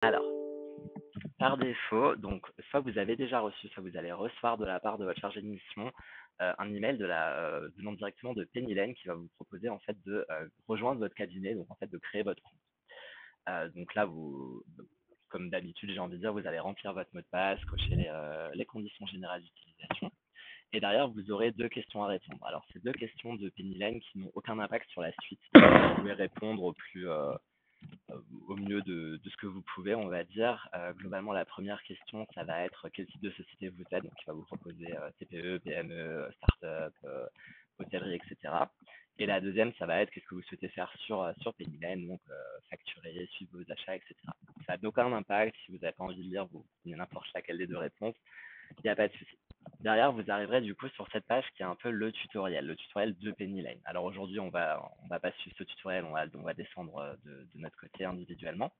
Alors, par défaut, donc soit vous avez déjà reçu, soit vous allez recevoir de la part de votre chargé de mission un email venant directement de Penny Lane qui va vous proposer en fait de rejoindre votre cabinet, donc en fait de créer votre compte. Donc là, comme d'habitude, j'ai envie de dire, vous allez remplir votre mot de passe, cocher les conditions générales d'utilisation. Et derrière, vous aurez deux questions à répondre. Alors, c'est deux questions de Penny Lane qui n'ont aucun impact sur la suite. Vous pouvez répondre au mieux de ce que vous pouvez, on va dire. Globalement, la première question, ça va être quel type de société vous êtes. Donc, il va vous proposer TPE, PME, start-up, hôtellerie, etc. Et la deuxième, ça va être qu'est-ce que vous souhaitez faire sur Pennylen, donc facturer, suivre vos achats, etc. Ça n'a aucun impact. Si vous n'avez pas envie de lire, vous prenez n'importe laquelle des deux réponses. Il n'y a pas de souci. Derrière, vous arriverez du coup sur cette page qui est un peu le tutoriel de Penny Lane. Alors aujourd'hui, on va pas suivre ce tutoriel, on va descendre de notre côté individuellement.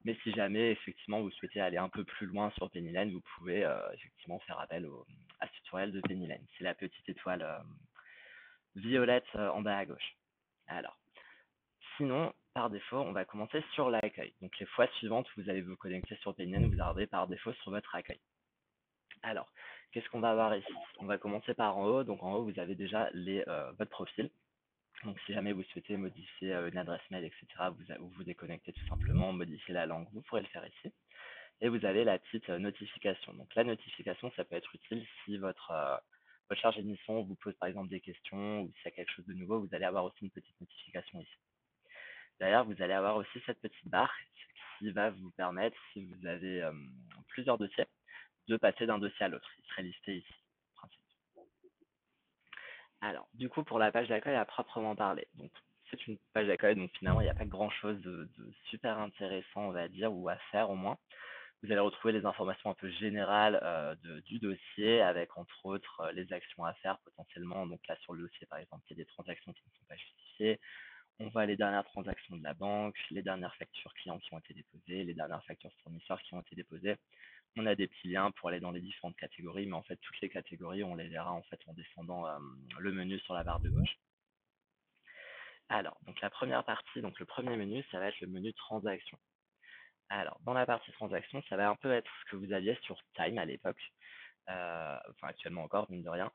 Mais si jamais effectivement vous souhaitez aller un peu plus loin sur Penny Lane, vous pouvez effectivement faire appel à ce tutoriel de Penny Lane. C'est la petite étoile violette en bas à gauche. Alors, sinon, par défaut, on va commencer sur l'accueil. Donc les fois suivantes, vous allez vous connecter sur Penny Lane, vous arriverez par défaut sur votre accueil. Alors, qu'est-ce qu'on va avoir ici? On va commencer par en haut. Donc en haut, vous avez déjà votre profil. Donc si jamais vous souhaitez modifier une adresse mail, etc., vous déconnectez tout simplement, modifier la langue, vous pourrez le faire ici. Et vous avez la petite notification. Donc la notification, ça peut être utile si votre chargé de mission vous pose par exemple des questions ou s'il y a quelque chose de nouveau, vous allez avoir aussi une petite notification ici. Derrière, vous allez avoir aussi cette petite barre qui va vous permettre, si vous avez plusieurs dossiers, de passer d'un dossier à l'autre. Il serait listé ici. Alors, du coup, pour la page d'accueil à proprement parler, donc c'est une page d'accueil, donc finalement, il n'y a pas grand-chose de super intéressant, on va dire, ou à faire au moins. Vous allez retrouver les informations un peu générales du dossier, avec entre autres les actions à faire potentiellement. Donc là, sur le dossier, par exemple, il y a des transactions qui ne sont pas justifiées. On voit les dernières transactions de la banque, les dernières factures clients qui ont été déposées, les dernières factures fournisseurs qui ont été déposées. On a des petits liens pour aller dans les différentes catégories, mais en fait, toutes les catégories, on les verra en fait en descendant le menu sur la barre de gauche. Alors, donc la première partie, donc le premier menu, ça va être le menu transaction. Alors, dans la partie transaction, ça va un peu être ce que vous aviez sur Time à l'époque, enfin actuellement encore, mine de rien.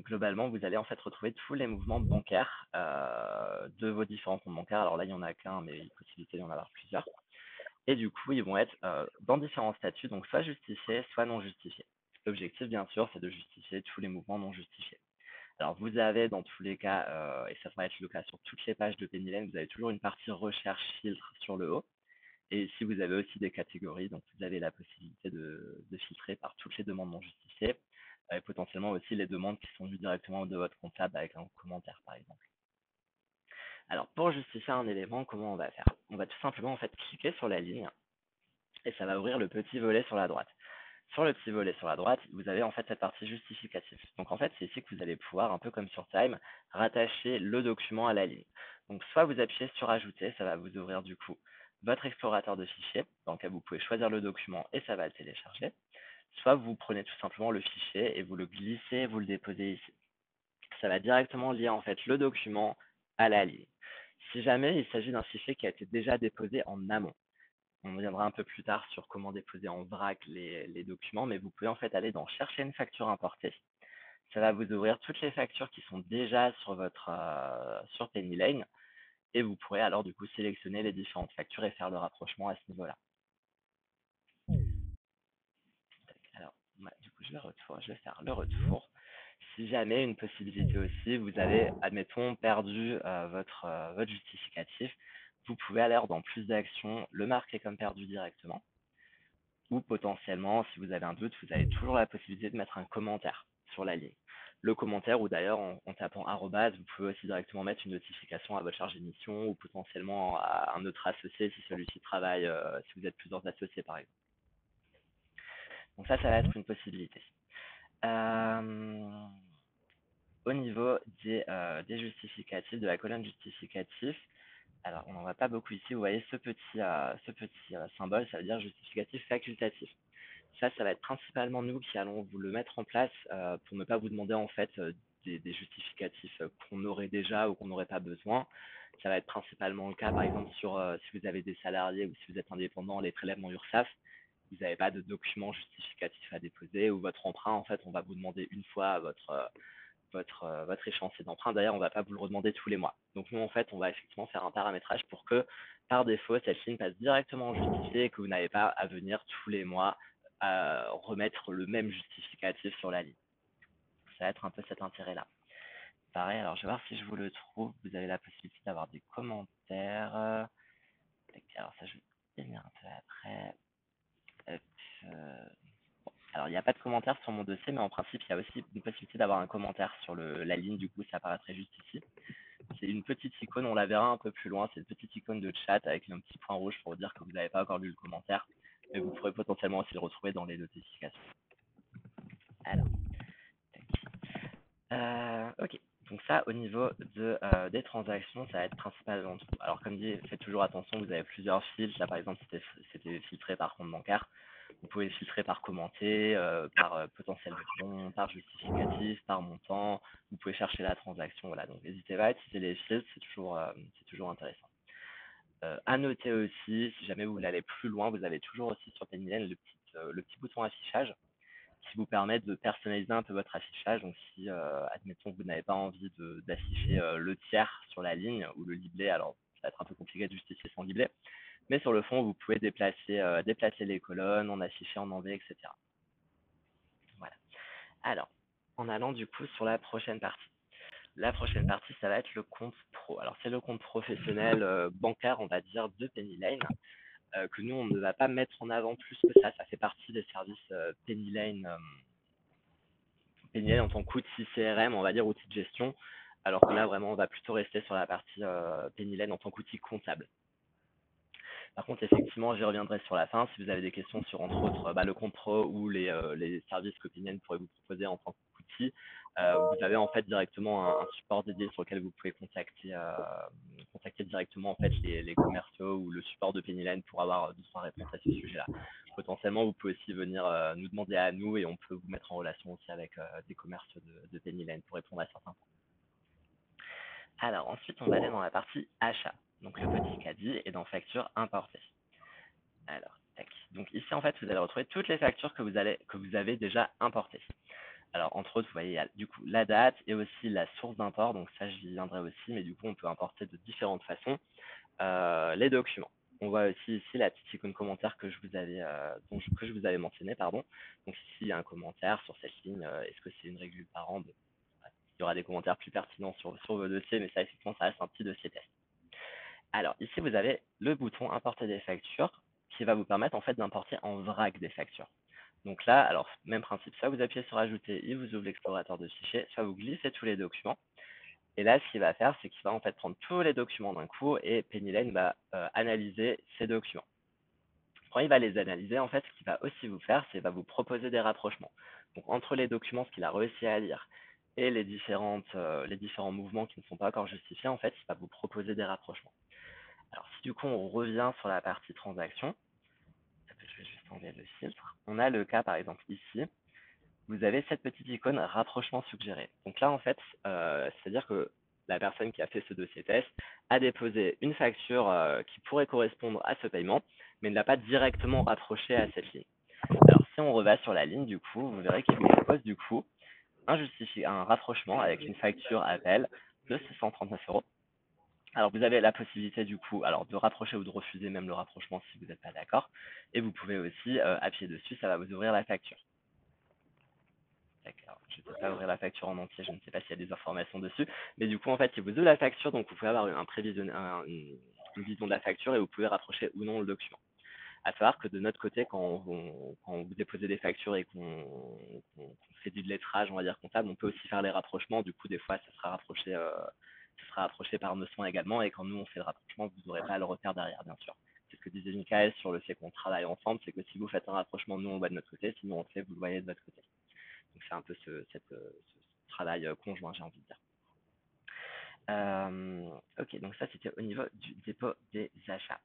Globalement, vous allez en fait retrouver tous les mouvements bancaires de vos différents comptes bancaires. Alors là, il n'y en a qu'un, mais il y a une possibilité d'en avoir plusieurs. Et du coup, ils vont être dans différents statuts, donc soit justifiés, soit non justifiés. L'objectif, bien sûr, c'est de justifier tous les mouvements non justifiés. Alors, vous avez dans tous les cas, et ça va être le cas sur toutes les pages de Penny Lane, vous avez toujours une partie recherche filtre sur le haut. Et ici, vous avez aussi des catégories, donc vous avez la possibilité de filtrer par toutes les demandes non justifiées, et potentiellement aussi les demandes qui sont vues directement de votre comptable avec un commentaire, par exemple. Alors, pour justifier un élément, comment on va faire? On va tout simplement en fait cliquer sur la ligne et ça va ouvrir le petit volet sur la droite. Sur le petit volet sur la droite, vous avez en fait cette partie justificative. Donc en fait, c'est ici que vous allez pouvoir, un peu comme sur Time, rattacher le document à la ligne. Donc soit vous appuyez sur Ajouter, ça va vous ouvrir du coup votre explorateur de fichiers, dans lequel vous pouvez choisir le document et ça va le télécharger. Soit vous prenez tout simplement le fichier et vous le glissez, vous le déposez ici. Ça va directement lier en fait le document à la ligne. Si jamais il s'agit d'un fichier qui a été déjà déposé en amont, on reviendra un peu plus tard sur comment déposer en vrac les documents, mais vous pouvez en fait aller dans chercher une facture importée. Ça va vous ouvrir toutes les factures qui sont déjà sur Penny Lane et vous pourrez alors du coup sélectionner les différentes factures et faire le rapprochement à ce niveau-là. Alors, du coup, je vais faire le retour. Si jamais une possibilité aussi, vous avez, admettons, perdu votre justificatif, vous pouvez aller dans plus d'actions, le marquer comme perdu directement. Ou potentiellement, si vous avez un doute, vous avez toujours la possibilité de mettre un commentaire sur la ligne. Le commentaire, ou d'ailleurs en tapant arrobase, vous pouvez aussi directement mettre une notification à votre chargé de mission ou potentiellement à un autre associé si celui-ci travaille, si vous êtes plusieurs associés par exemple. Donc ça va être une possibilité. Au niveau des justificatifs, de la colonne justificatif, alors on n'en voit pas beaucoup ici, vous voyez ce petit symbole, ça veut dire justificatif facultatif. Ça va être principalement nous qui allons vous le mettre en place pour ne pas vous demander en fait des justificatifs qu'on aurait déjà ou qu'on n'aurait pas besoin. Ça va être principalement le cas, par exemple, si vous avez des salariés ou si vous êtes indépendant, les prélèvements URSSAF, vous n'avez pas de documents justificatifs à déposer ou votre emprunt, en fait, on va vous demander une fois votre échéancier d'emprunt. D'ailleurs, on ne va pas vous le redemander tous les mois. Donc nous, en fait, on va effectivement faire un paramétrage pour que, par défaut, cette ligne passe directement en justifié et que vous n'avez pas à venir tous les mois remettre le même justificatif sur la ligne. Ça va être un peu cet intérêt-là. Pareil, alors je vais voir si je vous le trouve. Vous avez la possibilité d'avoir des commentaires. Alors ça, je vais y venir un peu après. Hop, alors, il n'y a pas de commentaire sur mon dossier, mais en principe, il y a aussi une possibilité d'avoir un commentaire sur la ligne. Du coup, ça apparaîtrait juste ici. C'est une petite icône, on la verra un peu plus loin. C'est une petite icône de chat avec un petit point rouge pour vous dire que vous n'avez pas encore lu le commentaire. Mais vous pourrez potentiellement aussi le retrouver dans les notifications. Alors, ok. Donc ça, au niveau des transactions, ça va être principalement tout. Alors comme dit, faites toujours attention, vous avez plusieurs filtres. Là, par exemple, c'était filtré par compte bancaire. Vous pouvez filtrer par commenté, par potentiel de bon, par justificatif, par montant. Vous pouvez chercher la transaction. Voilà. Donc n'hésitez pas à utiliser les filtres, c'est toujours intéressant. À noter aussi, si jamais vous voulez aller plus loin, vous avez toujours aussi sur Pennylen le petit bouton affichage qui vous permet de personnaliser un peu votre affichage. Donc si, admettons, vous n'avez pas envie d'afficher le tiers sur la ligne ou le libellé, alors ça va être un peu compliqué de justifier sans libellé, mais sur le fond, vous pouvez déplacer les colonnes, en afficher, en enlever, etc. Voilà. Alors, en allant du coup sur la prochaine partie. La prochaine partie, ça va être le compte pro. Alors, c'est le compte professionnel bancaire, on va dire, de Pennyline, que nous, on ne va pas mettre en avant plus que ça. Ça fait partie des services Pennyline en tant qu'outil CRM, on va dire outil de gestion, alors que là, vraiment, on va plutôt rester sur la partie Pennyline en tant qu'outil comptable. Par contre, effectivement, j'y reviendrai sur la fin. Si vous avez des questions sur, entre autres, le compte pro ou les services que Pennyline pourrait vous proposer en tant qu'outil, vous avez en fait directement un support dédié sur lequel vous pouvez contacter directement en fait les commerciaux ou le support de Pennyline pour avoir 2-3 réponses à ce sujet-là. Potentiellement, vous pouvez aussi venir nous demander à nous et on peut vous mettre en relation aussi avec des commerciaux de Pennyline pour répondre à certains points. Alors ensuite, on va aller dans la partie achat. Donc le petit caddie est dans facture importée. Alors, tac. Donc ici, en fait, vous allez retrouver toutes les factures que vous avez déjà importées. Alors, entre autres, vous voyez, il y a du coup la date et aussi la source d'import. Donc ça, j'y viendrai aussi, mais du coup, on peut importer de différentes façons les documents. On voit aussi ici la petite icône commentaire que je vous avais mentionné, pardon. Donc ici, il y a un commentaire sur cette ligne. Est-ce que c'est une règle par an? Bon, il y aura des commentaires plus pertinents sur vos dossiers, mais ça, effectivement, ça reste un petit dossier test. Alors, ici, vous avez le bouton importer des factures qui va vous permettre en fait d'importer en vrac des factures. Donc là, alors, même principe, soit vous appuyez sur ajouter, il vous ouvre l'explorateur de fichiers, soit vous glissez tous les documents. Et là, ce qu'il va faire, c'est qu'il va en fait prendre tous les documents d'un coup et Pennyline va analyser ces documents. Quand il va les analyser, en fait, ce qu'il va aussi vous faire, c'est qu'il va vous proposer des rapprochements. Donc, entre les documents, ce qu'il a réussi à lire et les différents mouvements qui ne sont pas encore justifiés, en fait, il va vous proposer des rapprochements. Alors, si du coup, on revient sur la partie transaction, je vais juste enlever le filtre. On a le cas, par exemple, ici. Vous avez cette petite icône rapprochement suggéré. Donc là, en fait, c'est-à-dire que la personne qui a fait ce dossier test a déposé une facture qui pourrait correspondre à ce paiement, mais ne l'a pas directement rapproché à cette ligne. Alors, si on revient sur la ligne, du coup, vous verrez qu'il vous propose du coup un rapprochement avec une facture appel de 639 €. Alors, vous avez la possibilité du coup de rapprocher ou de refuser même le rapprochement si vous n'êtes pas d'accord. Et vous pouvez aussi appuyer dessus, ça va vous ouvrir la facture. D'accord. Je ne peux pas ouvrir la facture en entier, je ne sais pas s'il y a des informations dessus. Mais du coup, en fait, il vous ouvre la facture, donc vous pouvez avoir une vision de la facture et vous pouvez rapprocher ou non le document. À savoir que de notre côté, quand vous déposez des factures et qu'on fait du lettrage, on va dire comptable, on peut aussi faire les rapprochements. Du coup, des fois, ça sera rapproché par nos soins également. Et quand nous, on fait le rapprochement, vous n'aurez pas à le refaire derrière, bien sûr. C'est ce que disait Michael sur le fait qu'on travaille ensemble, c'est que si vous faites un rapprochement, nous, on voit de notre côté. Si nous, on le fait, vous le voyez de votre côté. Donc, c'est un peu ce travail conjoint, j'ai envie de dire. Ok, donc ça, c'était au niveau du dépôt des achats.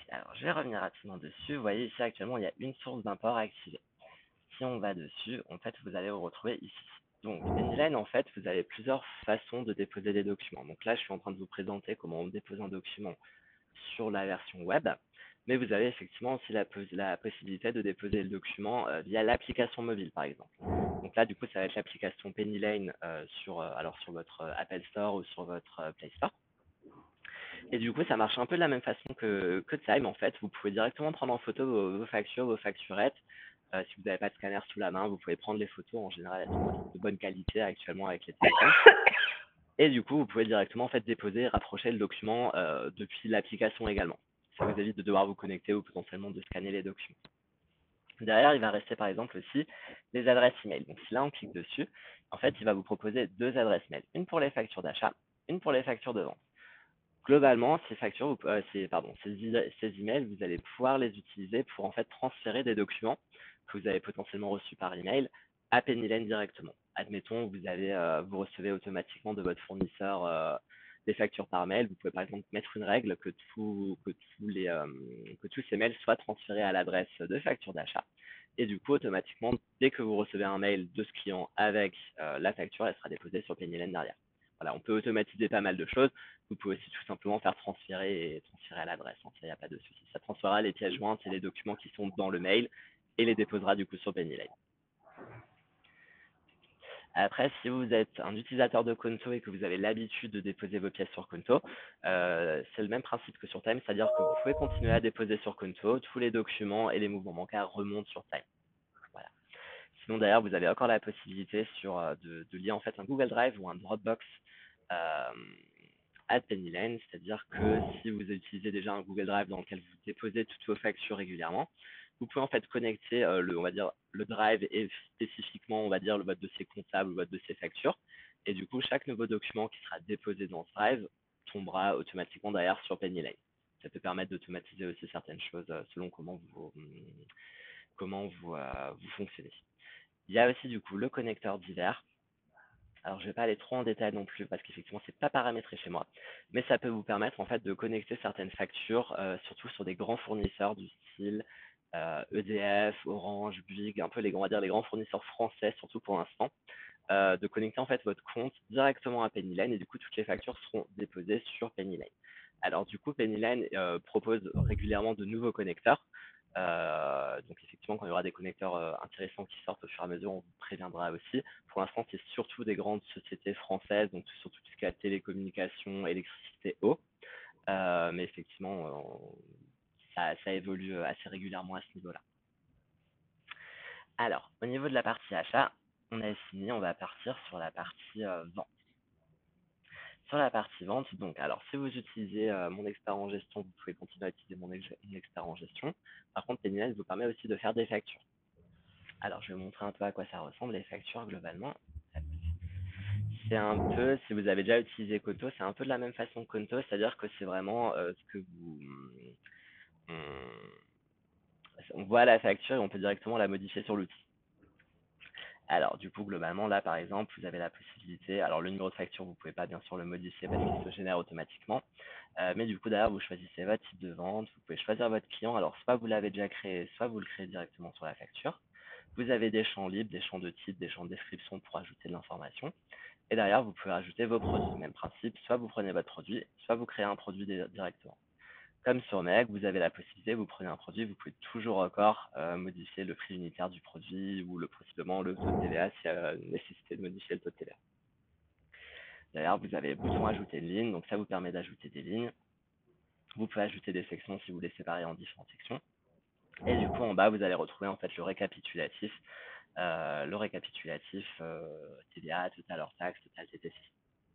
Alors, je vais revenir rapidement dessus. Vous voyez ici, actuellement, il y a une source d'import activée. Si on va dessus, en fait, vous allez vous retrouver ici. Donc, Pennyline, en fait, vous avez plusieurs façons de déposer des documents. Donc là, je suis en train de vous présenter comment on dépose un document sur la version web, mais vous avez effectivement aussi la possibilité de déposer le document via l'application mobile, par exemple. Donc là, du coup, ça va être l'application Pennyline alors sur votre Apple Store ou sur votre Play Store. Et du coup, ça marche un peu de la même façon que Time, en fait. Vous pouvez directement prendre en photo vos factures, vos facturettes. Si vous n'avez pas de scanner sous la main, vous pouvez prendre les photos. En général, elles sont de bonne qualité actuellement avec les téléphones. Et du coup, vous pouvez directement en fait déposer et rapprocher le document depuis l'application également. Ça vous évite de devoir vous connecter ou potentiellement de scanner les documents. Derrière, il va rester par exemple aussi les adresses email. Donc si là on clique dessus, en fait, il va vous proposer deux adresses mail, une pour les factures d'achat, une pour les factures de vente. Globalement, ces emails, vous allez pouvoir les utiliser pour en fait transférer des documents que vous avez potentiellement reçus par email à Pennyline directement. Admettons, vous recevez automatiquement de votre fournisseur des factures par mail. Vous pouvez par exemple mettre une règle que tous ces mails soient transférés à l'adresse de facture d'achat. Et du coup, automatiquement, dès que vous recevez un mail de ce client avec la facture, elle sera déposée sur Pennyline derrière. Voilà, on peut automatiser pas mal de choses. Vous pouvez aussi tout simplement faire transférer à l'adresse. Ça, il n'y a pas de souci. Ça transférera les pièces jointes et les documents qui sont dans le mail et les déposera du coup sur Pennyline. Après, si vous êtes un utilisateur de Conto et que vous avez l'habitude de déposer vos pièces sur Conto, c'est le même principe que sur Time, c'est-à-dire que vous pouvez continuer à déposer sur Conto, tous les documents et les mouvements bancaires remontent sur Time. Voilà. Sinon, d'ailleurs, vous avez encore la possibilité de lier en fait un Google Drive ou un Dropbox euh, à Pennyline, c'est-à-dire que si vous utilisez déjà un Google Drive dans lequel vous déposez toutes vos factures régulièrement, vous pouvez en fait connecter on va dire, le Drive et spécifiquement, on va dire, votre dossier comptable ou votre dossier facture. Et du coup, chaque nouveau document qui sera déposé dans ce Drive tombera automatiquement derrière sur Pennyline. Ça peut permettre d'automatiser aussi certaines choses selon vous fonctionnez. Il y a aussi du coup le connecteur divers. Alors, je ne vais pas aller trop en détail non plus parce qu'effectivement, c'est pas paramétré chez moi, mais ça peut vous permettre en fait de connecter certaines factures, surtout sur des grands fournisseurs du style EDF, Orange, Bouygues, un peu on va dire les grands fournisseurs français, surtout pour l'instant, de connecter en fait votre compte directement à Pennyline et du coup, toutes les factures seront déposées sur Pennyline. Alors du coup, Pennyline propose régulièrement de nouveaux connecteurs. Donc effectivement, quand il y aura des connecteurs intéressants qui sortent au fur et à mesure, on vous préviendra aussi. Pour l'instant, c'est surtout des grandes sociétés françaises, donc surtout tout ce qui est télécommunications, électricité, eau. Mais effectivement, ça évolue assez régulièrement à ce niveau-là. Alors, au niveau de la partie achat, on a fini, on va partir sur la partie vente. Sur la partie vente, donc, alors, si vous utilisez mon expert en gestion, vous pouvez continuer à utiliser mon expert en gestion. Par contre, Pennyline vous permet aussi de faire des factures. Alors, je vais vous montrer un peu à quoi ça ressemble, les factures, globalement. C'est un peu, si vous avez déjà utilisé Conto, c'est un peu de la même façon que Conto, c'est-à-dire que c'est vraiment ce que on voit la facture et on peut directement la modifier sur l'outil. Alors, du coup, globalement, là, par exemple, vous avez la possibilité. Alors, le numéro de facture, vous ne pouvez pas bien sûr le modifier parce qu'il se génère automatiquement. Mais du coup, derrière, vous choisissez votre type de vente. Vous pouvez choisir votre client. Alors, soit vous l'avez déjà créé, soit vous le créez directement sur la facture. Vous avez des champs libres, des champs de titre, des champs de description pour ajouter de l'information. Et derrière, vous pouvez ajouter vos produits. Même principe, soit vous prenez votre produit, soit vous créez un produit directement. Comme sur Meg, vous avez la possibilité, vous prenez un produit, vous pouvez toujours encore modifier le prix unitaire du produit ou possiblement le taux de TVA s'il y a nécessité de modifier le taux de TVA. D'ailleurs, vous avez le bouton ajouter une ligne, donc ça vous permet d'ajouter des lignes. Vous pouvez ajouter des sections si vous les séparez en différentes sections. Et du coup, en bas, vous allez retrouver en fait le récapitulatif, TVA, total hors taxe, total TTC.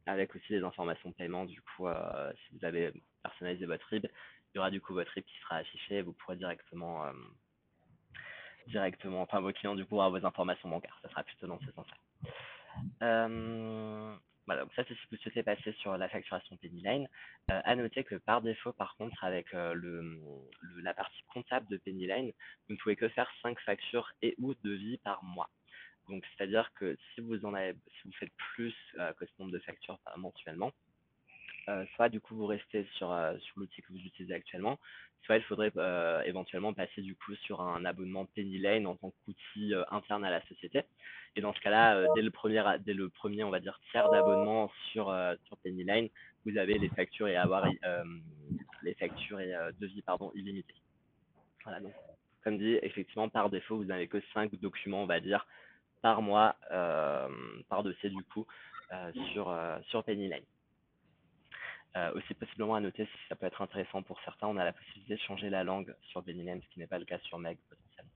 Avec aussi les informations de paiement, du coup, si vous avez personnalisé votre RIB, il y aura du coup votre RIB qui sera affiché et vous pourrez enfin vos clients du coup auront vos informations bancaires. Ça sera plutôt dans ce sens-là. Voilà, donc ça c'est si vous souhaitez passer sur la facturation Pennyline. À noter que par défaut, par contre, avec la partie comptable de Pennyline, vous ne pouvez que faire 5 factures et ou devis par mois. Donc c'est-à-dire que si vous faites plus que ce nombre de factures mensuellement, soit du coup vous restez sur l'outil que vous utilisez actuellement, soit il faudrait éventuellement passer du coup sur un abonnement PennyLane en tant qu'outil interne à la société. Et dans ce cas-là, dès le premier, on va dire, tiers d'abonnement sur PennyLane, vous avez les factures et devis pardon, illimités. Voilà, donc comme dit, effectivement, par défaut, vous n'avez que 5 documents, on va dire, par mois, par dossier du coup, sur PennyLane. Aussi possiblement à noter, si ça peut être intéressant pour certains, on a la possibilité de changer la langue sur PennyLane, ce qui n'est pas le cas sur Meg potentiellement.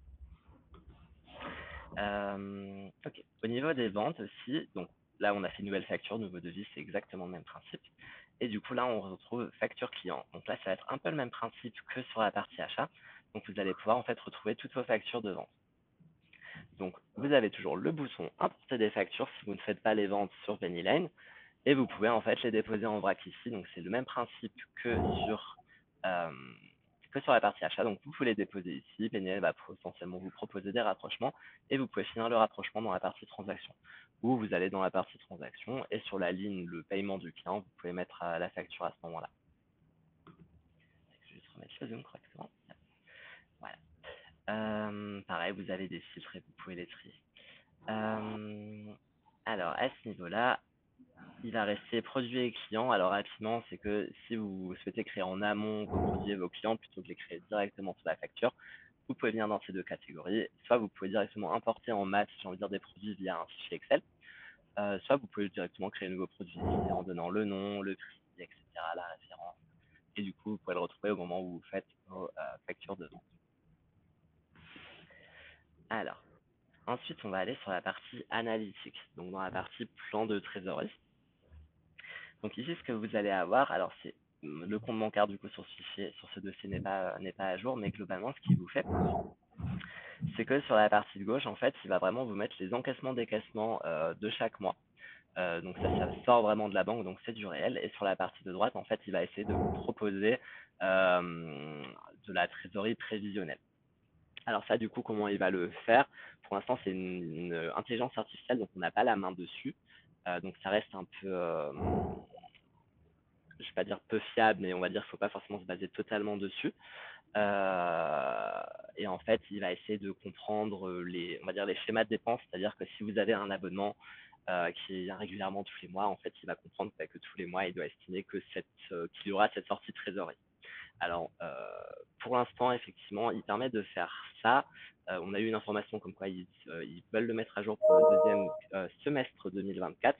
Ok. Au niveau des ventes aussi, donc là on a fait une nouvelle facture, nouveau devis, c'est exactement le même principe. Et du coup là on retrouve facture client. Donc là ça va être un peu le même principe que sur la partie achat. Donc vous allez pouvoir en fait retrouver toutes vos factures de vente. Donc vous avez toujours le bouton importer des factures si vous ne faites pas les ventes sur PennyLane. Et vous pouvez en fait les déposer en vrac ici. Donc c'est le même principe euh, que sur la partie achat. Donc vous pouvez les déposer ici. PNL va potentiellement vous proposer des rapprochements et vous pouvez finir le rapprochement dans la partie transaction. Ou vous allez dans la partie transaction et sur la ligne le paiement du client, vous pouvez mettre la facture à ce moment-là. Je vais juste remettre le zoom correctement. Voilà. Pareil, vous avez des filtres et vous pouvez les trier. Alors à ce niveau-là, il va rester produit et client. Alors rapidement, c'est que si vous souhaitez créer en amont vos produits et vos clients plutôt que de les créer directement sur la facture, vous pouvez venir dans ces deux catégories. Soit vous pouvez directement importer en masse, j'ai envie de dire, des produits via un fichier Excel. Soit vous pouvez directement créer un nouveau produit ici en donnant le nom, le prix, etc., la référence. Et du coup, vous pouvez le retrouver au moment où vous faites vos factures de vente. Alors, ensuite, on va aller sur la partie analytique, donc dans la partie plan de trésorerie. Donc ici, ce que vous allez avoir, alors c'est le compte bancaire du coup sur ce fichier, sur ce dossier n'est pas à jour, mais globalement, ce qu'il vous fait, c'est que sur la partie de gauche, en fait, il va vraiment vous mettre les encaissements-décaissements de chaque mois. Donc ça sort vraiment de la banque, donc c'est du réel. Et sur la partie de droite, en fait, il va essayer de vous proposer de la trésorerie prévisionnelle. Alors ça, du coup, comment il va le faire? Pour l'instant, c'est une intelligence artificielle, donc on n'a pas la main dessus. Donc ça reste un peu, je ne vais pas dire peu fiable, mais on va dire qu'il ne faut pas forcément se baser totalement dessus. Et en fait, il va essayer de comprendre on va dire les schémas de dépenses, c'est-à-dire que si vous avez un abonnement qui vient régulièrement tous les mois, en fait, il va comprendre que tous les mois, il doit estimer qu'il y aura cette sortie de trésorerie. Alors, pour l'instant, effectivement, il permet de faire ça. On a eu une information comme quoi ils veulent le mettre à jour pour le deuxième semestre 2024.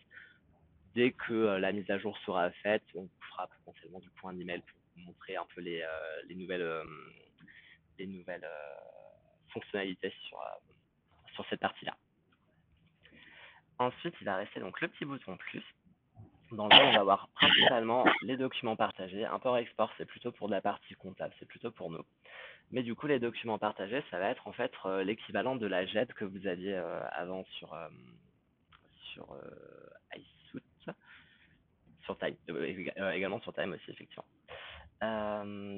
Dès que la mise à jour sera faite, on vous fera potentiellement du coup un email pour vous montrer un peu les nouvelles fonctionnalités sur cette partie-là. Ensuite, il va rester donc le petit bouton plus, dans lequel on va voir principalement les documents partagés. Import-export, c'est plutôt pour de la partie comptable, c'est plutôt pour nous. Mais du coup, les documents partagés, ça va être en fait l'équivalent de la JET que vous aviez avant sur iSuite, sur Time, également sur Time aussi, effectivement.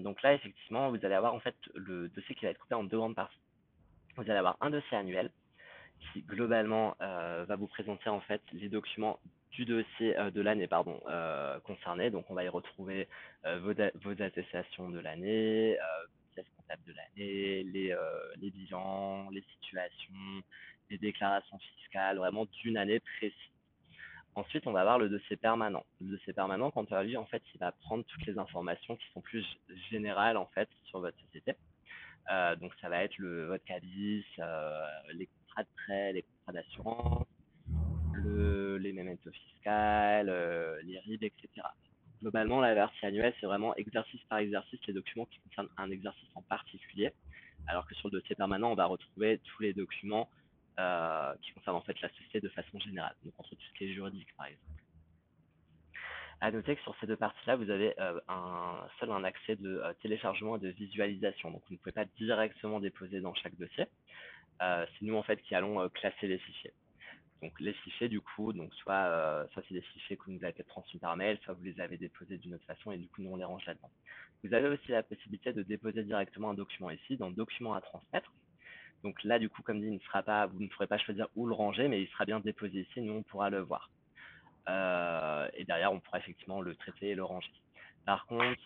Donc là, effectivement, vous allez avoir en fait le dossier qui va être coupé en deux grandes parties. Vous allez avoir un dossier annuel qui globalement va vous présenter en fait les documents du dossier de l'année concerné. Donc on va y retrouver vos attestations de l'année, pièces comptables de l'année, les bilans, les situations, les déclarations fiscales, vraiment d'une année précise. Ensuite, on va avoir le dossier permanent. Le dossier permanent, quant à lui, en fait, il va prendre toutes les informations qui sont plus générales en fait sur votre société. Donc ça va être votre cabis, les contrats de prêt, les contrats d'assurance, les mementos fiscales, les RIB, etc. Globalement, la version annuelle, c'est vraiment exercice par exercice les documents qui concernent un exercice en particulier, alors que sur le dossier permanent, on va retrouver tous les documents qui concernent en fait la société de façon générale, donc entre tout ce qui est juridique par exemple. À noter que sur ces deux parties-là, vous avez seul un accès de téléchargement et de visualisation. Donc, vous ne pouvez pas directement déposer dans chaque dossier. C'est nous, en fait, qui allons classer les fichiers. Donc, les fichiers, du coup, donc soit c'est des fichiers que vous nous avez peut-être transmis par mail, soit vous les avez déposés d'une autre façon et du coup, nous, on les range là-dedans. Vous avez aussi la possibilité de déposer directement un document ici, dans Document à transmettre. Donc là, du coup, comme dit, vous ne pourrez pas choisir où le ranger, mais il sera bien déposé ici, nous, on pourra le voir. et derrière, on pourra effectivement le traiter et le ranger. Par contre,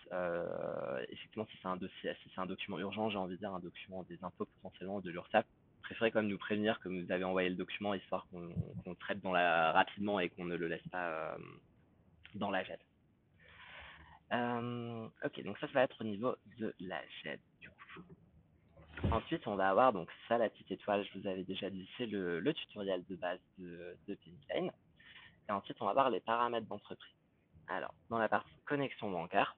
effectivement, si c'est un dossier, si c'est un document urgent, j'ai envie de dire un document des impôts potentiellement de l'URSSAF, préférez quand même nous prévenir que vous avez envoyé le document histoire qu'on le traite rapidement et qu'on ne le laisse pas dans la GED. Ok, donc ça va être au niveau de la GED du coup. Ensuite, on va avoir donc ça, la petite étoile, je vous avais déjà dit, c'est le tutoriel de base de Pennyline. Et ensuite, on va voir les paramètres d'entreprise. Alors, dans la partie connexion bancaire,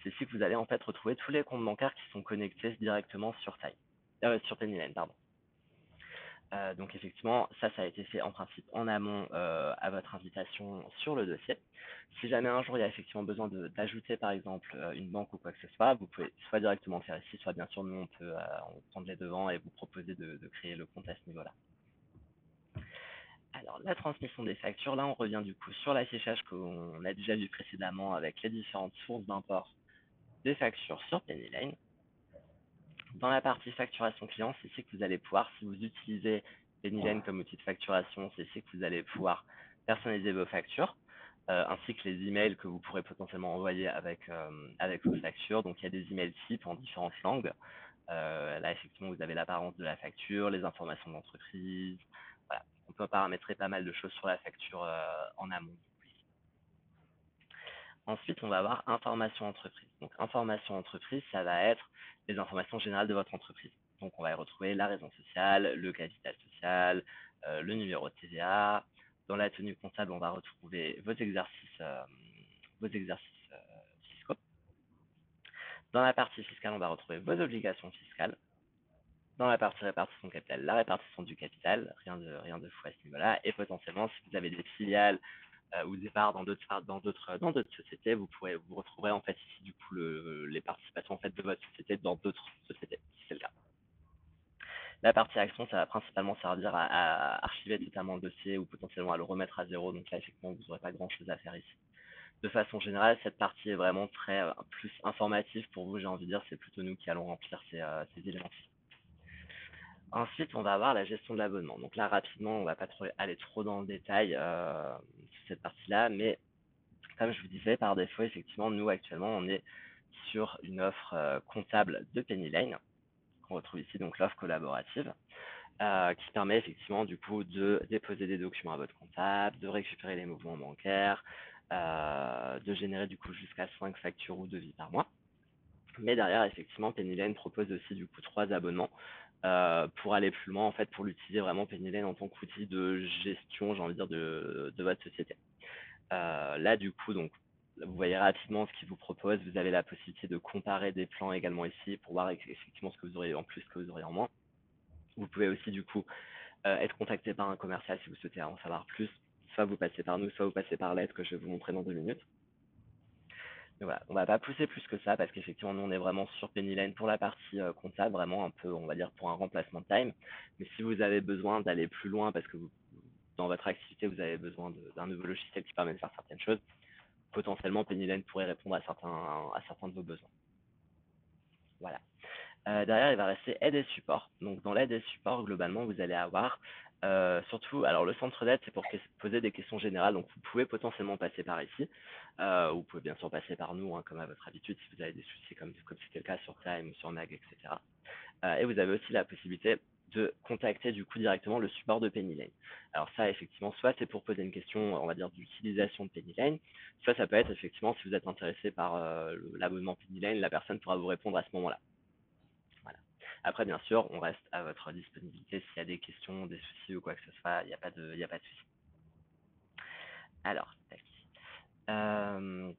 c'est ici que vous allez en fait retrouver tous les comptes bancaires qui sont connectés directement sur sur Pennyline, pardon. Donc effectivement, ça a été fait en principe en amont à votre invitation sur le dossier. Si jamais un jour il y a effectivement besoin d'ajouter par exemple une banque ou quoi que ce soit, vous pouvez soit directement le faire ici, soit bien sûr nous on peut prendre les devants et vous proposer de créer le compte à ce niveau-là. Alors la transmission des factures, là on revient du coup sur l'affichage qu'on a déjà vu précédemment avec les différentes sources d'import des factures sur Pennyline. Dans la partie facturation client, c'est ici que vous allez pouvoir, si vous utilisez Pennyline comme outil de facturation, c'est ici que vous allez pouvoir personnaliser vos factures, ainsi que les emails que vous pourrez potentiellement envoyer avec vos factures. Donc il y a des emails types en différentes langues. Là, effectivement, vous avez l'apparence de la facture, les informations d'entreprise. Voilà. On peut paramétrer pas mal de choses sur la facture en amont. Ensuite, on va avoir information entreprise. Donc, information entreprise, ça va être les informations générales de votre entreprise. Donc, on va y retrouver la raison sociale, le capital social, le numéro de TVA. Dans la tenue comptable, on va retrouver vos exercices fiscaux. Dans la partie fiscale, on va retrouver vos obligations fiscales. Dans la partie répartition de capital, la répartition du capital, rien de fou à ce niveau-là. Et potentiellement, si vous avez des filiales ou des parts dans d'autres sociétés, vous retrouverez en fait ici du coup les participations en fait de votre société dans d'autres sociétés, si c'est le cas. La partie action, ça va principalement servir à archiver totalement le dossier ou potentiellement à le remettre à zéro. Donc là, effectivement, vous n'aurez pas grand-chose à faire ici. De façon générale, cette partie est vraiment très plus informative pour vous, j'ai envie de dire. C'est plutôt nous qui allons remplir ces éléments-ci. Ensuite, on va avoir la gestion de l'abonnement. Donc là, rapidement, on ne va pas aller trop dans le détail sur cette partie-là, mais comme je vous disais, par défaut, effectivement, nous, actuellement, on est sur une offre comptable de Pennyline, qu'on retrouve ici, donc l'offre collaborative, qui permet effectivement, du coup, de déposer des documents à votre comptable, de récupérer les mouvements bancaires, de générer, du coup, jusqu'à 5 factures ou devis par mois. Mais derrière, effectivement, Pennyline propose aussi, du coup, 3 abonnements pour aller plus loin, en fait, pour l'utiliser vraiment Pennyline en tant qu'outil de gestion, j'ai envie de dire, de votre société. Là, du coup, donc, vous voyez rapidement ce qu'ils vous proposent. Vous avez la possibilité de comparer des plans également ici pour voir effectivement ce que vous aurez en plus, ce que vous aurez en moins. Vous pouvez aussi, du coup, être contacté par un commercial si vous souhaitez en savoir plus. Soit vous passez par nous, soit vous passez par l'aide que je vais vous montrer dans 2 minutes. Mais voilà, on va pas pousser plus que ça parce qu'effectivement, nous, on est vraiment sur Pennyline pour la partie comptable, vraiment un peu, on va dire, pour un remplacement de time. Mais si vous avez besoin d'aller plus loin parce que dans votre activité, vous avez besoin d'un nouveau logiciel qui permet de faire certaines choses, potentiellement Pennyline pourrait répondre à certains de vos besoins. Voilà. Derrière, il va rester aide et support. Donc, dans l'aide et support, globalement, vous allez avoir surtout, alors le centre d'aide, c'est pour poser des questions générales. Donc, vous pouvez potentiellement passer par ici. Vous pouvez bien sûr passer par nous, hein, comme à votre habitude, si vous avez des soucis, comme c'était le cas sur Time, sur Mag, etc. Et vous avez aussi la possibilité de contacter du coup directement le support de Pennyline. Alors ça, effectivement, soit c'est pour poser une question, on va dire, d'utilisation de Pennyline, soit ça peut être effectivement, si vous êtes intéressé par l'abonnement Pennyline, la personne pourra vous répondre à ce moment-là. Voilà. Après, bien sûr, on reste à votre disponibilité s'il y a des questions, des soucis ou quoi que ce soit, il n'y a pas de souci. Alors, tac.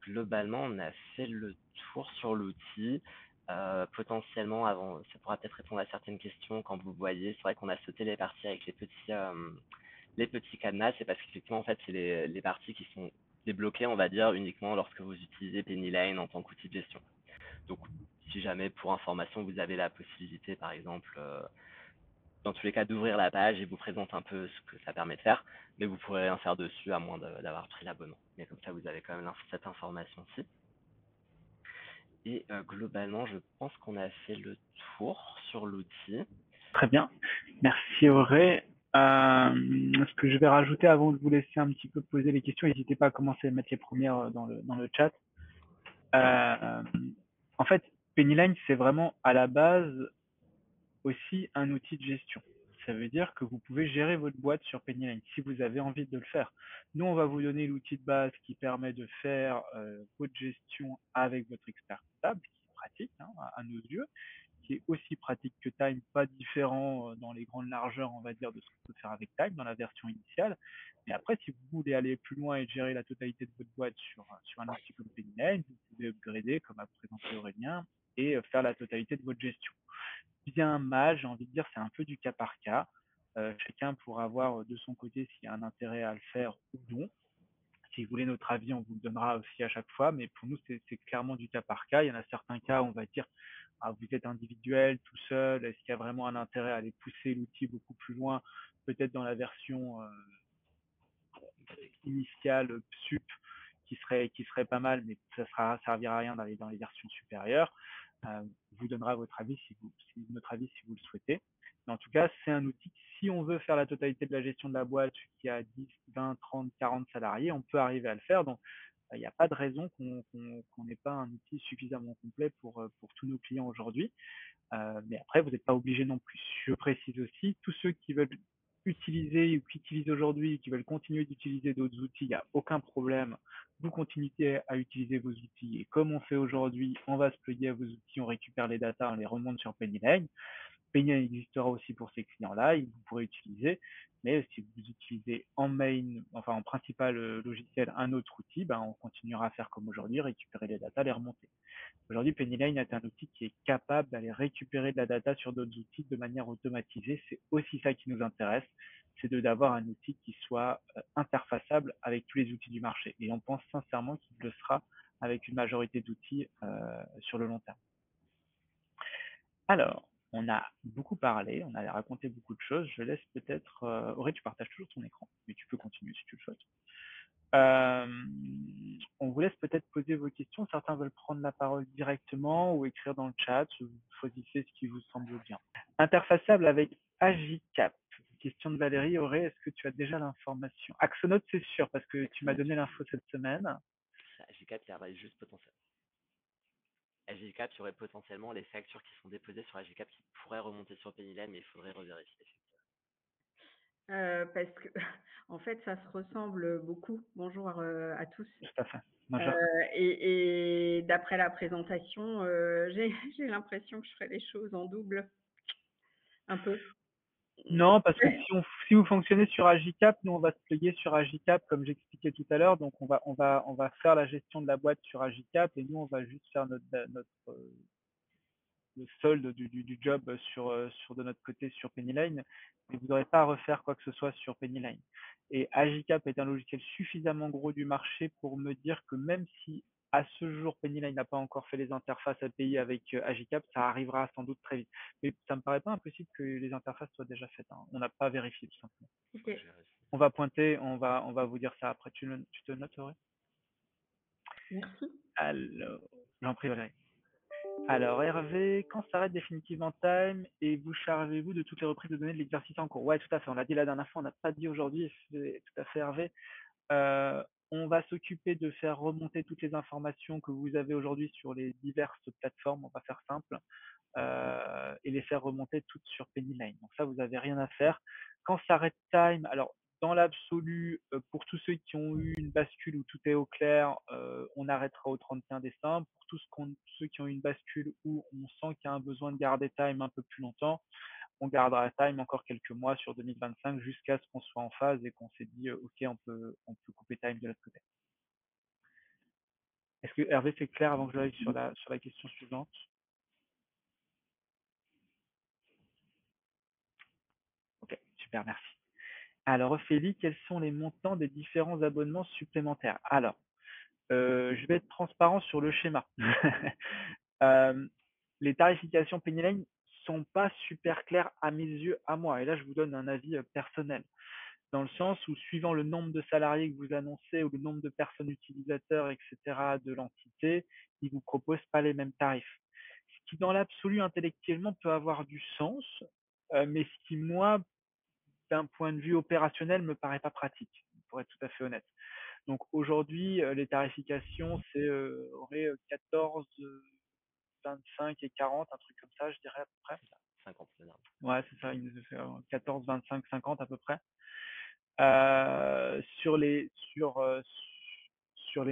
Globalement, on a fait le tour sur l'outil. Potentiellement, avant, ça pourra peut-être répondre à certaines questions quand vous voyez. C'est vrai qu'on a sauté les parties avec les petits cadenas. C'est parce qu'effectivement, en fait, c'est les parties qui sont débloquées, on va dire, uniquement lorsque vous utilisez Pennyline en tant qu'outil de gestion. Donc, si jamais, pour information, vous avez la possibilité, par exemple, dans tous les cas, d'ouvrir la page et vous présente un peu ce que ça permet de faire, mais vous pourrez rien faire dessus à moins d'avoir pris l'abonnement. Mais comme ça, vous avez quand même cette information-ci. Et globalement, je pense qu'on a fait le tour sur l'outil. Très bien. Merci Auré. Ce que je vais rajouter avant de vous laisser un petit peu poser les questions, n'hésitez pas à commencer à mettre les premières dans le chat. Euh, En fait, Pennyline, c'est vraiment à la base aussi un outil de gestion. Ça veut dire que vous pouvez gérer votre boîte sur Pennyline si vous avez envie de le faire. Nous, on va vous donner l'outil de base qui permet de faire votre gestion avec votre expert comptable, qui est pratique hein, à nos yeux, qui est aussi pratique que Time, pas différent dans les grandes largeurs, on va dire, de ce qu'on peut faire avec Time dans la version initiale. Mais après, si vous voulez aller plus loin et gérer la totalité de votre boîte sur un outil comme Pennyline, vous pouvez upgrader, comme a présenté Aurélien, et faire la totalité de votre gestion. Bien mal, j'ai envie de dire, c'est un peu du cas par cas. Chacun pourra voir de son côté s'il y a un intérêt à le faire ou non. Si vous voulez notre avis, on vous le donnera aussi à chaque fois, mais pour nous, c'est clairement du cas par cas. Il y en a certains cas, on va dire, ah, vous êtes individuel, tout seul, est-ce qu'il y a vraiment un intérêt à aller pousser l'outil beaucoup plus loin, peut-être dans la version Pas technique. initiale, sup, qui serait pas mal, mais ça ne servira à rien dans les versions supérieures. Vous donnera votre avis notre avis si vous le souhaitez. Mais en tout cas, c'est un outil, si on veut faire la totalité de la gestion de la boîte qui a 10, 20, 30, 40 salariés, on peut arriver à le faire. Donc, il n'y a pas de raison qu'on n'ait pas un outil suffisamment complet pour tous nos clients aujourd'hui. Mais après, vous n'êtes pas obligé non plus. Je précise aussi, tous ceux qui veulent utiliser ou qui utilisent aujourd'hui, qui veulent continuer d'utiliser d'autres outils, il n'y a aucun problème. Vous continuez à utiliser vos outils et comme on fait aujourd'hui, on va se plugger à vos outils, on récupère les datas, on les remonte sur Pennyline. Pennyline existera aussi pour ces clients-là, vous pourrez utiliser. Mais si vous utilisez en main, enfin en principal logiciel, un autre outil, ben, on continuera à faire comme aujourd'hui, récupérer les datas, les remonter. Aujourd'hui, Pennyline est un outil qui est capable d'aller récupérer de la data sur d'autres outils de manière automatisée. C'est aussi ça qui nous intéresse, c'est d'avoir un outil qui soit interfaçable avec tous les outils du marché. Et on pense sincèrement qu'il le sera avec une majorité d'outils sur le long terme. Alors, on a beaucoup parlé, on a raconté beaucoup de choses. Je laisse peut-être... Auré, tu partages toujours ton écran, mais tu peux continuer si tu le souhaites. Euh, on vous laisse peut-être poser vos questions. Certains veulent prendre la parole directement ou écrire dans le chat. Vous choisissez ce qui vous semble bien. Interfaçable avec Agicap. Question de Valérie. Auré, est-ce que tu as déjà l'information? Axonote, c'est sûr, parce que tu m'as Axonote, donné l'info cette semaine. c'est AG4 qui arrive juste potentiellement. AG4, il y aurait potentiellement les factures qui sont déposées sur AG4 qui pourraient remonter sur Pennyline, mais il faudrait revérifier. Parce que en fait, ça se ressemble beaucoup. Bonjour, à tous. Tout à fait. Heu Bonjour. et d'après la présentation, j'ai j'ai l'impression que je ferai les choses en double, un peu. Non, parce que si vous fonctionnez sur Agicap, nous on va se plugger sur Agicap comme j'expliquais tout à l'heure. Donc on va faire la gestion de la boîte sur Agicap et nous on va juste faire notre le solde du job sur de notre côté sur Pennyline, mais vous n'aurez pas à refaire quoi que ce soit sur Pennyline. Et Agicap est un logiciel suffisamment gros du marché pour me dire que même si à ce jour Pennyline n'a pas encore fait les interfaces API avec Agicap, ça arrivera sans doute très vite. Mais ça me paraît pas impossible que les interfaces soient déjà faites. Hein. On n'a pas vérifié tout simplement. Faut que OK, je vérifie. On va pointer, on va vous dire ça après. Tu te notes, Auré? merci. Alors, j'en prie Valérie. Alors, Hervé, quand s'arrête définitivement Time et vous chargez-vous de toutes les reprises de données de l'exercice en cours? Ouais, tout à fait. On l'a dit la dernière fois, on n'a pas dit aujourd'hui, c'est tout à fait Hervé. Euh, on va s'occuper de faire remonter toutes les informations que vous avez aujourd'hui sur les diverses plateformes. On va faire simple et les faire remonter toutes sur Pennyline. Donc ça, vous n'avez rien à faire. Quand s'arrête Time, alors dans l'absolu, pour tous ceux qui ont eu une bascule où tout est au clair, on arrêtera au 31 décembre. Pour ceux qui ont eu une bascule où on sent qu'il y a un besoin de garder Time un peu plus longtemps, on gardera Time encore quelques mois sur 2025 jusqu'à ce qu'on soit en phase et qu'on s'est dit, OK, on peut couper Time de l'autre côté. Est-ce que Hervé, c'est clair avant que j'aille sur la question suivante? OK, super, merci. Alors, Ophélie, quels sont les montants des différents abonnements supplémentaires? Alors, je vais être transparent sur le schéma. Euh, les tarifications Pennyline sont pas super claires à mes yeux, à moi. Et là, je vous donne un avis personnel. Dans le sens où, suivant le nombre de salariés que vous annoncez ou le nombre de personnes utilisateurs, etc., de l'entité, ils vous proposent pas les mêmes tarifs. Ce qui, dans l'absolu, intellectuellement, peut avoir du sens, mais ce qui, moi, d'un point de vue opérationnel, me paraît pas pratique, pour être tout à fait honnête. Donc aujourd'hui, les tarifications, c'est aurait 14, 25 et 40, un truc comme ça, je dirais à peu près. C'est ça, 50 dollars. Ouais, c'est ça, il nous a fait 14, 25, 50 à peu près. Sur les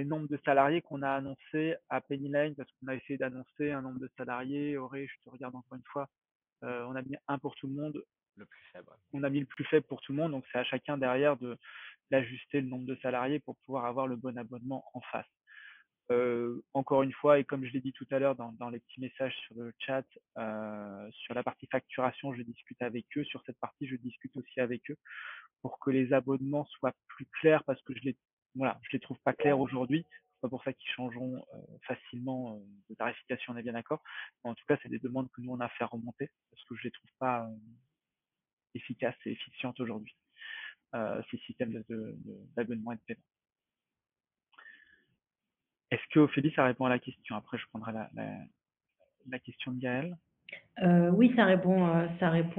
nombres de salariés qu'on a annoncés à Penny Lane, parce qu'on a essayé d'annoncer un nombre de salariés, je te regarde encore une fois, on a mis un pour tout le monde, Le plus faible, ouais. on a mis le plus faible pour tout le monde, donc c'est à chacun derrière d'ajuster le nombre de salariés pour pouvoir avoir le bon abonnement en face. Encore une fois, et comme je l'ai dit tout à l'heure dans les petits messages sur le chat, sur la partie facturation, je discute avec eux. Sur cette partie, je discute aussi avec eux pour que les abonnements soient plus clairs parce que je les trouve pas clairs aujourd'hui. C'est pas pour ça qu'ils changeront facilement de tarification, on est bien d'accord. Mais en tout cas, c'est des demandes que nous on a fait remonter parce que je les trouve pas efficaces et efficientes aujourd'hui, ces systèmes d'abonnement et de paiement. Est-ce que Ophélie, ça répond à la question? Après, je prendrai la question de Gaël. Oui, ça répond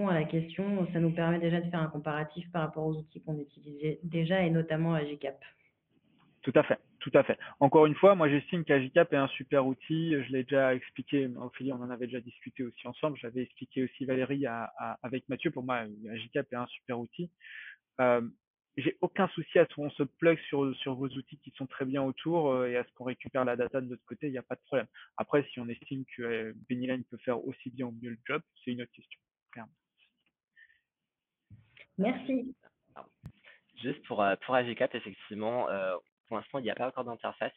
à la question. Ça nous permet déjà de faire un comparatif par rapport aux outils qu'on utilisait déjà et notamment à GCAP. Tout à fait, tout à fait. Encore une fois, moi j'estime qu'Agicap est un super outil. Je l'ai déjà expliqué, Ophélie, on en avait déjà discuté aussi ensemble. J'avais expliqué aussi Valérie avec Mathieu. Pour moi, Agicap est un super outil. J'ai aucun souci à ce qu'on se plug sur vos outils qui sont très bien autour et à ce qu'on récupère la data de notre côté, il n'y a pas de problème. Après, si on estime que Penny Lane peut faire aussi bien ou mieux le job, c'est une autre question, clairement. Merci. Juste pour AGCAP, effectivement, pour l'instant, il n'y a pas encore d'interface,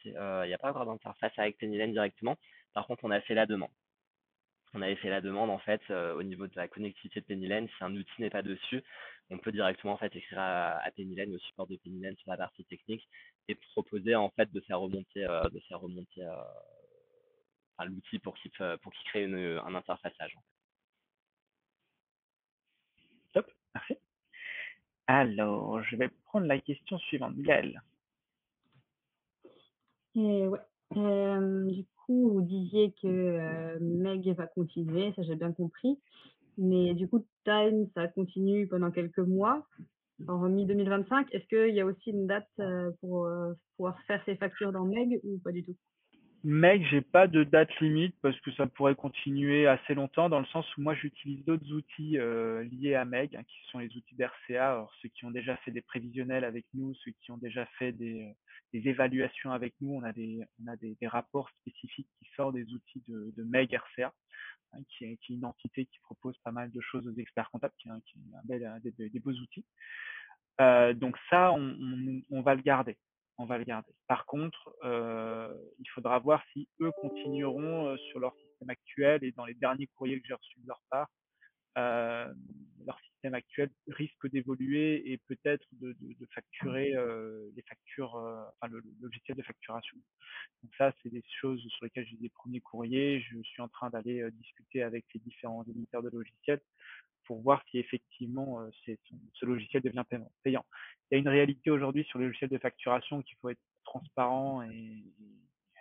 avec Pennyline directement. Par contre, on a fait la demande. On avait fait la demande, en fait, au niveau de la connectivité de Pennyline. Si un outil n'est pas dessus, on peut directement, en fait, écrire à Pennyline, au support de Pennyline sur la partie technique et proposer, en fait, de faire remonter, l'outil pour qu'il crée un interfaçage. Top, merci. Alors, je vais prendre la question suivante. Gaëlle. Ouais. Du coup, vous disiez que Meg va continuer, ça j'ai bien compris. Mais du coup, Time, ça continue pendant quelques mois, en mi-2025. Est-ce qu'il y a aussi une date pour pouvoir faire ses factures dans Meg ou pas du tout? Meg, j'ai pas de date limite parce que ça pourrait continuer assez longtemps dans le sens où moi j'utilise d'autres outils liés à Meg, hein, qui sont les outils d'RCA. Alors ceux qui ont déjà fait des prévisionnels avec nous, ceux qui ont déjà fait des évaluations avec nous, on a des rapports spécifiques qui sortent des outils de Meg RCA, hein, qui est une entité qui propose pas mal de choses aux experts comptables, qui est des beaux outils. Donc ça, on va le garder. On va le garder. Par contre, il faudra voir si eux continueront sur leur système actuel et dans les derniers courriers que j'ai reçus de leur part, leur système actuel risque d'évoluer et peut-être de facturer les factures, le logiciel de facturation. Donc ça, c'est des choses sur lesquelles j'ai des premiers courriers. Je suis en train d'aller discuter avec les différents éditeurs de logiciels pour voir si effectivement ce logiciel devient payant. Il y a une réalité aujourd'hui sur le logiciel de facturation qu'il faut être transparent et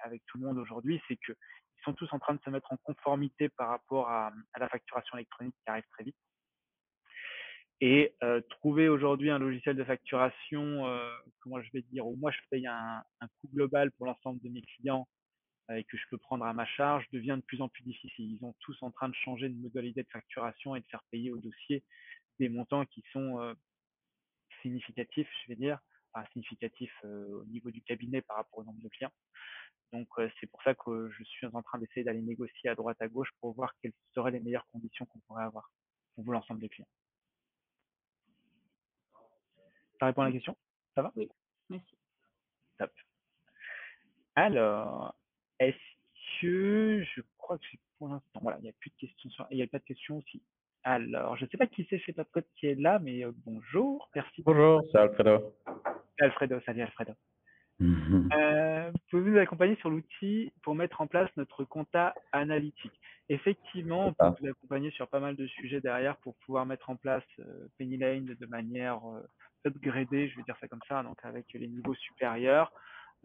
avec tout le monde aujourd'hui, c'est qu'ils sont tous en train de se mettre en conformité par rapport à la facturation électronique qui arrive très vite. Et trouver aujourd'hui un logiciel de facturation, comment je vais dire, où moi je paye un coût global pour l'ensemble de mes clients et que je peux prendre à ma charge, devient de plus en plus difficile. Ils sont tous en train de changer de modalité de facturation et de faire payer au dossier des montants qui sont significatifs, je vais dire, significatifs au niveau du cabinet par rapport au nombre de clients. Donc c'est pour ça que je suis en train d'essayer d'aller négocier à droite à gauche pour voir quelles seraient les meilleures conditions qu'on pourrait avoir pour l'ensemble des clients. Ça répond à la question? Ça va? Oui, merci. Top. Alors, est-ce que je crois que j'ai pour l'instant, voilà, il n'y a plus de questions, il n'y a pas de questions aussi. Alors, je ne sais pas qui c'est chez Top Code qui est là, mais bonjour, merci. Bonjour, c'est Alfredo. Alfredo, salut Alfredo. Pouvez-vous nous accompagner sur l'outil pour mettre en place notre compta analytique? Effectivement, on peut vous accompagner sur pas mal de sujets derrière pour pouvoir mettre en place Penny Lane de manière upgradée, je vais dire ça comme ça, donc avec les niveaux supérieurs.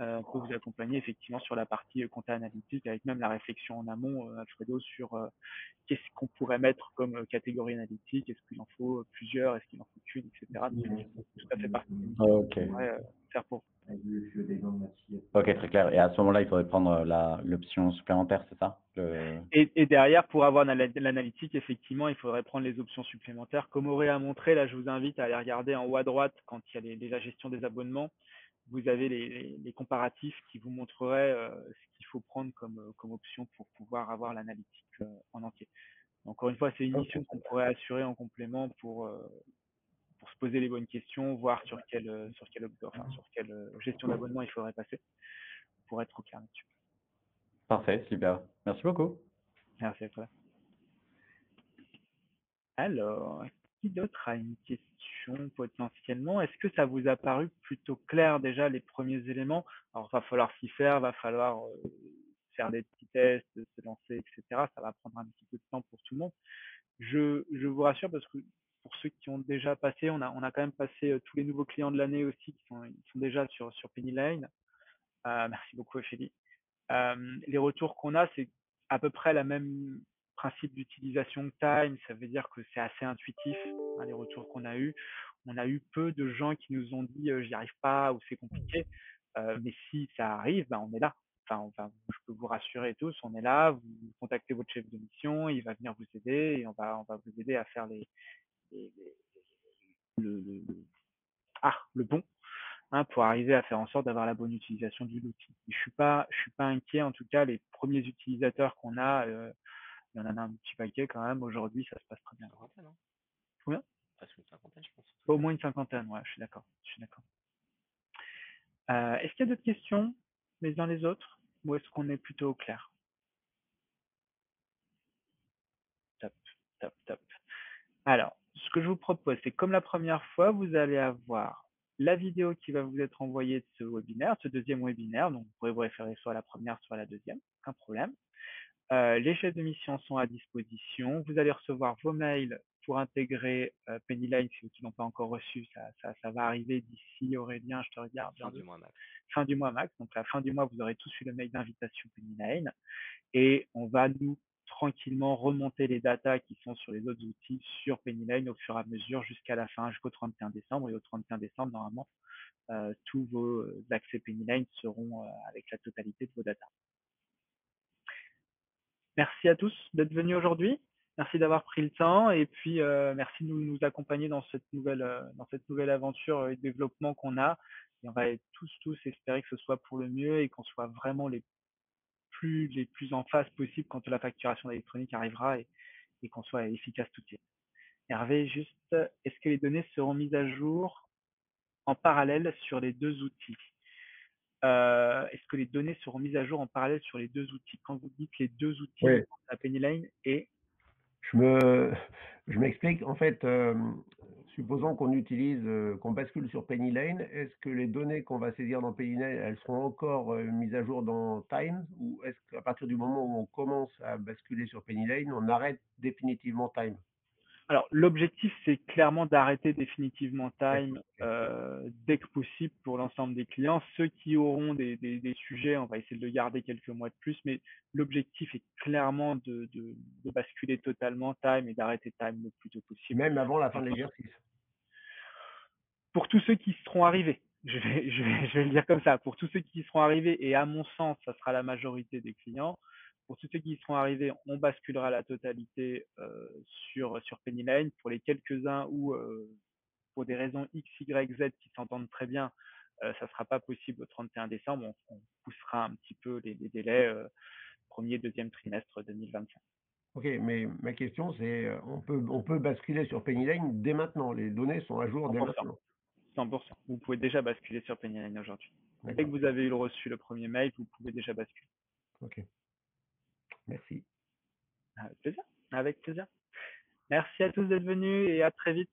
on peut vous accompagner effectivement sur la partie compta analytique avec même la réflexion en amont, Alfredo, sur qu'est-ce qu'on pourrait mettre comme catégorie analytique, est-ce qu'il en faut plusieurs, est-ce qu'il en faut qu'une, etc. Donc, ça fait tout à fait partie des missions Ok. qu'on pourrait faire pour vous. Ok, très clair. Et à ce moment-là, il faudrait prendre l'option supplémentaire, c'est ça? Et derrière, pour avoir l'analytique, effectivement, il faudrait prendre les options supplémentaires. Comme Auré a montré, là, je vous invite à aller regarder en haut à droite quand il y a la gestion des abonnements. Vous avez les comparatifs qui vous montreraient ce qu'il faut prendre comme option pour pouvoir avoir l'analytique en entier. Encore une fois, c'est une mission qu'on pourrait assurer en complément pour se poser les bonnes questions, voir sur quelle gestion d'abonnement il faudrait passer pour être au clair là-dessus. Parfait, super. Merci beaucoup. Merci à toi. Alors, qui d'autre a une question potentiellement? Est-ce que ça vous a paru plutôt clair déjà les premiers éléments? Alors, va falloir s'y faire, va falloir faire des petits tests, se lancer, etc. Ça va prendre un petit peu de temps pour tout le monde. Je vous rassure parce que pour ceux qui ont déjà passé, on a quand même passé tous les nouveaux clients de l'année aussi qui sont déjà sur Pennyline. Merci beaucoup, Ophélie. Les retours qu'on a, c'est à peu près le même principe d'utilisation que Time. Ça veut dire que c'est assez intuitif, hein, les retours qu'on a eus. On a eu peu de gens qui nous ont dit j'y arrive pas ou c'est compliqué. Mais si ça arrive, ben, on est là. Enfin, je peux vous rassurer tous, on est là. Vous contactez votre chef de mission, il va venir vous aider et on va vous aider à faire les, le bon, hein, pour arriver à faire en sorte d'avoir la bonne utilisation de l'outil. Je suis pas inquiet. En tout cas, les premiers utilisateurs qu'on a, il y en a un petit paquet quand même. Aujourd'hui, ça se passe très bien. Une cinquantaine, hein. Combien? Presque une cinquantaine, je pense. Au moins une cinquantaine, ouais, je suis d'accord. Est-ce qu'il y a d'autres questions les uns les autres ou est-ce qu'on est plutôt au clair? Top, top, top. Alors, ce que je vous propose, c'est comme la première fois, vous allez avoir la vidéo qui va vous être envoyée de ce webinaire, ce deuxième webinaire. Donc, vous pourrez vous référer soit à la première, soit à la deuxième, aucun problème. Les chefs de mission sont à disposition. Vous allez recevoir vos mails pour intégrer Pennyline si vous n'ont pas encore reçu. Ça va arriver d'ici, Aurélien, je te regarde. Fin du mois max. Fin du mois max. Donc, à la fin du mois, vous aurez tous eu le mail d'invitation Pennyline. Et on va nous tranquillement remonter les datas qui sont sur les autres outils sur Pennyline au fur et à mesure jusqu'à la fin, jusqu'au 31 décembre. Et au 31 décembre, normalement, tous vos accès Pennyline seront avec la totalité de vos datas. Merci à tous d'être venus aujourd'hui. Merci d'avoir pris le temps et puis merci de nous accompagner dans cette nouvelle aventure et développement qu'on a. Et on va tous espérer que ce soit pour le mieux et qu'on soit vraiment les plus en phase possible quand la facturation électronique arrivera et qu'on soit efficace tout de suite. Hervé, juste, est-ce que les données seront mises à jour en parallèle sur les deux outils? Est-ce que les données seront mises à jour en parallèle sur les deux outils? Quand vous dites les deux outils, Oui. la Pennyline et Je m'explique. En fait, supposons qu'on bascule sur Pennyline, est-ce que les données qu'on va saisir dans Pennyline, elles seront encore mises à jour dans Time, ou est-ce qu'à partir du moment où on commence à basculer sur Pennyline, on arrête définitivement Time? Alors, l'objectif, c'est clairement d'arrêter définitivement Time dès que possible pour l'ensemble des clients. Ceux qui auront des sujets, on va essayer de le garder quelques mois de plus, mais l'objectif est clairement de basculer totalement Time et d'arrêter Time le plus tôt possible. Même avant la fin de l'exercice. Pour tous ceux qui seront arrivés, je vais le dire comme ça, pour tous ceux qui seront arrivés, et à mon sens, ça sera la majorité des clients, pour tous ceux qui seront arrivés, on basculera la totalité sur Pennyline. Pour les quelques-uns où, pour des raisons X, Y, Z qui s'entendent très bien, ça ne sera pas possible au 31 décembre. On poussera un petit peu les délais premier, deuxième trimestre 2025. Ok, mais ma question, c'est on peut basculer sur Pennyline dès maintenant. Les données sont à jour dès 100%. maintenant. 100%. Vous pouvez déjà basculer sur Pennyline aujourd'hui. Dès que vous avez reçu le premier mail, vous pouvez déjà basculer. Ok. Merci. Avec plaisir. Avec plaisir. Merci à tous d'être venus et à très vite.